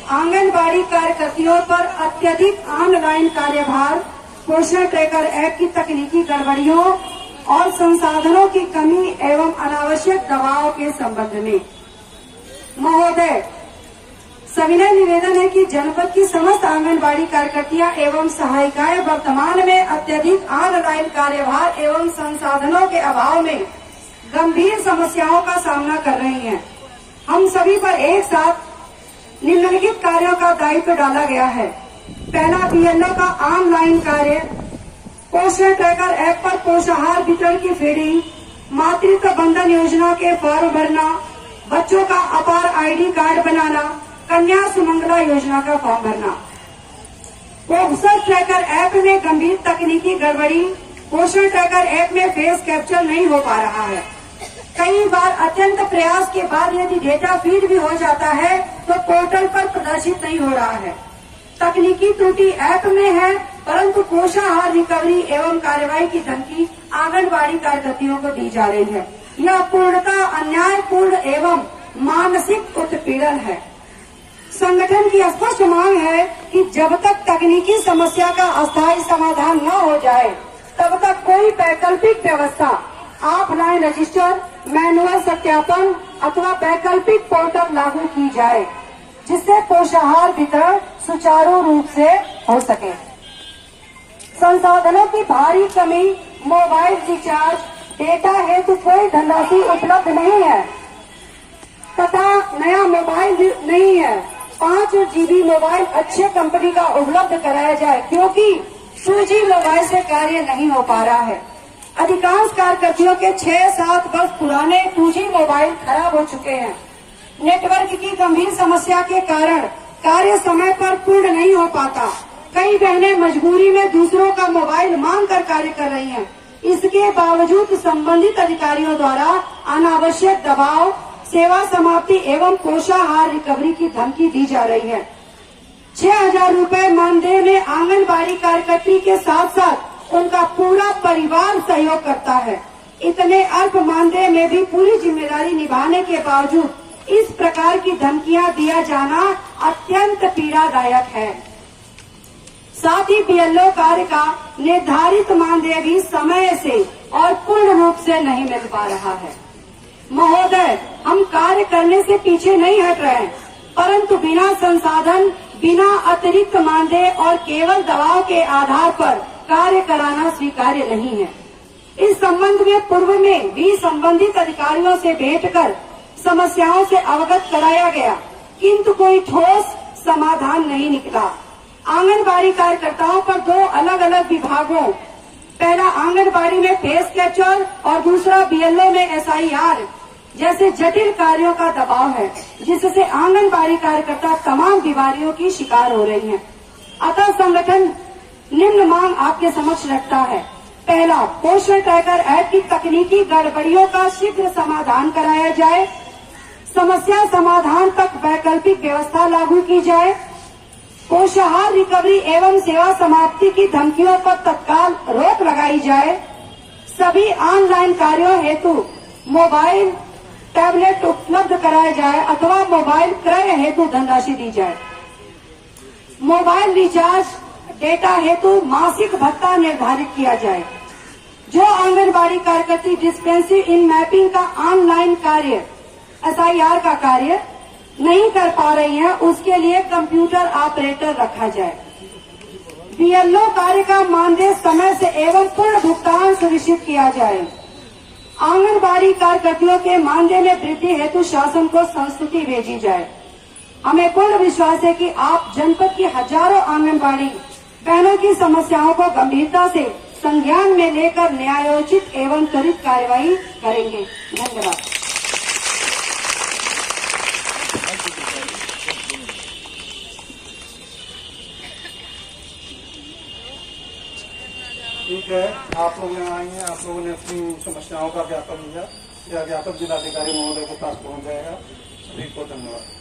आंगनबाड़ी कार्यकर्तियों पर अत्यधिक ऑनलाइन कार्यभार, पोषण ट्रैकर ऐप की तकनीकी गड़बड़ियों और संसाधनों की कमी एवं अनावश्यक दबाव के संबंध में महोदय, सविनय निवेदन है कि जनपद की समस्त आंगनबाड़ी कार्यकर्तियां एवं सहायिकाएं वर्तमान में अत्यधिक ऑनलाइन कार्यभार एवं संसाधनों के अभाव में गंभीर समस्याओं का सामना कर रही हैं। हम सभी पर एक साथ निम्नलिखित कार्यों का दायित्व डाला गया है। पहला, बीएलओ का ऑनलाइन कार्य, पोषण ट्रैकर ऐप पर पोषाहार वितरण की फीडिंग, मातृत्व बंधन योजना के फॉर्म भरना, बच्चों का अपार आईडी कार्ड बनाना, कन्या सुमंगला योजना का फॉर्म भरना। पोषण ट्रैकर ऐप में गंभीर तकनीकी गड़बड़ी, पोषण ट्रैकर ऐप में फेस कैप्चर नहीं हो पा रहा है। कई बार अत्यंत प्रयास के बाद यदि डेटा फीड भी हो जाता है तो पोर्टल पर प्रदर्शित नहीं हो रहा है। तकनीकी त्रुटि ऐप में है, परंतु पोषाहार रिकवरी एवं कार्यवाही की धमकी आंगनबाड़ी कार्यकर्तियों को दी जा रही है। यह पूर्णतः अन्यायपूर्ण एवं मानसिक उत्पीड़न है। संगठन की स्पष्ट मांग है कि जब तक तकनीकी समस्या का अस्थायी समाधान न हो जाए तब तक कोई वैकल्पिक व्यवस्था, ऑफलाइन रजिस्टर, मैनुअल सत्यापन अथवा वैकल्पिक पोर्टल लागू की जाए, जिससे पोषाहार वितरण सुचारू रूप से हो सके। संसाधनों की भारी कमी, मोबाइल रिचार्ज, डेटा हेतु कोई धनराशि उपलब्ध नहीं है तथा नया मोबाइल नहीं है। 5 GB मोबाइल अच्छे कंपनी का उपलब्ध कराया जाए, क्योंकि 2G मोबाइल से कार्य नहीं हो पा रहा है। अधिकांश कार्यकर्तियों के 6-7 वर्ष पुराने 2G मोबाइल खराब हो चुके हैं। नेटवर्क की गंभीर समस्या के कारण कार्य समय पर पूर्ण नहीं हो पाता। कई बहनें मजबूरी में दूसरों का मोबाइल मांग कर कार्य कर रही हैं। इसके बावजूद संबंधित अधिकारियों द्वारा अनावश्यक दबाव, सेवा समाप्ति एवं पोषाहार रिकवरी की धमकी दी जा रही है। 6,000 रूपये मानदेय में आंगनबाड़ी कार्यकर्ती के साथ साथ उनका पूरा परिवार सहयोग करता है। इतने अल्प मानदेय में भी पूरी जिम्मेदारी निभाने के बावजूद इस प्रकार की धमकियां दिया जाना अत्यंत पीड़ादायक है। साथ ही बीएलओ कार्य का निर्धारित मानदेय भी समय से और पूर्ण रूप से नहीं मिल पा रहा है। महोदय, हम कार्य करने से पीछे नहीं हट रहे हैं, परंतु बिना संसाधन, बिना अतिरिक्त मानदेय और केवल दबाव के आधार पर कार्य कराना स्वीकार्य नहीं है। इस संबंध में पूर्व में भी संबंधित अधिकारियों से भेंट कर समस्याओं से अवगत कराया गया, किंतु कोई ठोस समाधान नहीं निकला। आंगनबाड़ी कार्यकर्ताओं पर 2 अलग अलग विभागों, पहला आंगनबाड़ी में फेस कैप्चर और दूसरा बीएलओ में SIR जैसे जटिल कार्यों का दबाव है, जिससे आंगनबाड़ी कार्यकर्ता तमाम बीमारियों की शिकार हो रही हैं। अतः संगठन निम्न मांग आपके समक्ष रखता है। पहला, पोषण ट्रैकर ऐप की तकनीकी गड़बड़ियों का शीघ्र समाधान कराया जाए। समस्या समाधान तक वैकल्पिक व्यवस्था लागू की जाए। पोषाहार रिकवरी एवं सेवा समाप्ति की धमकियों पर तत्काल रोक लगाई जाए। सभी ऑनलाइन कार्यों हेतु मोबाइल, टैबलेट उपलब्ध कराया जाए अथवा मोबाइल क्रय हेतु धनराशि दी जाए। मोबाइल रिचार्ज, डेटा हेतु मासिक भत्ता निर्धारित किया जाए। जो आंगनबाड़ी कार्यकर्ती डिस्पेंसरी इन मैपिंग का ऑनलाइन कार्य, SIR का कार्य नहीं कर पा रही है, उसके लिए कंप्यूटर ऑपरेटर रखा जाए। बीएलओ कार्य का मानदेय समय से एवं पूर्ण भुगतान सुनिश्चित किया जाए। आंगनबाड़ी कार्यकर्तियों के मानदेय में वृद्धि हेतु शासन को संस्तुति भेजी जाए। हमें पूर्ण विश्वास है कि आप जनपद की हजारों आंगनबाड़ी बहनों की समस्याओं को गंभीरता से संज्ञान में लेकर न्यायोचित एवं त्वरित कार्यवाही करेंगे। धन्यवाद। ठीक है, आप लोग यहाँ आएंगे, आप लोगों ने अपनी समस्याओं का ज्ञापन दिया, यह ज्ञापन जिलाधिकारी महोदय के पास पहुँच जाएगा। सभी को धन्यवाद।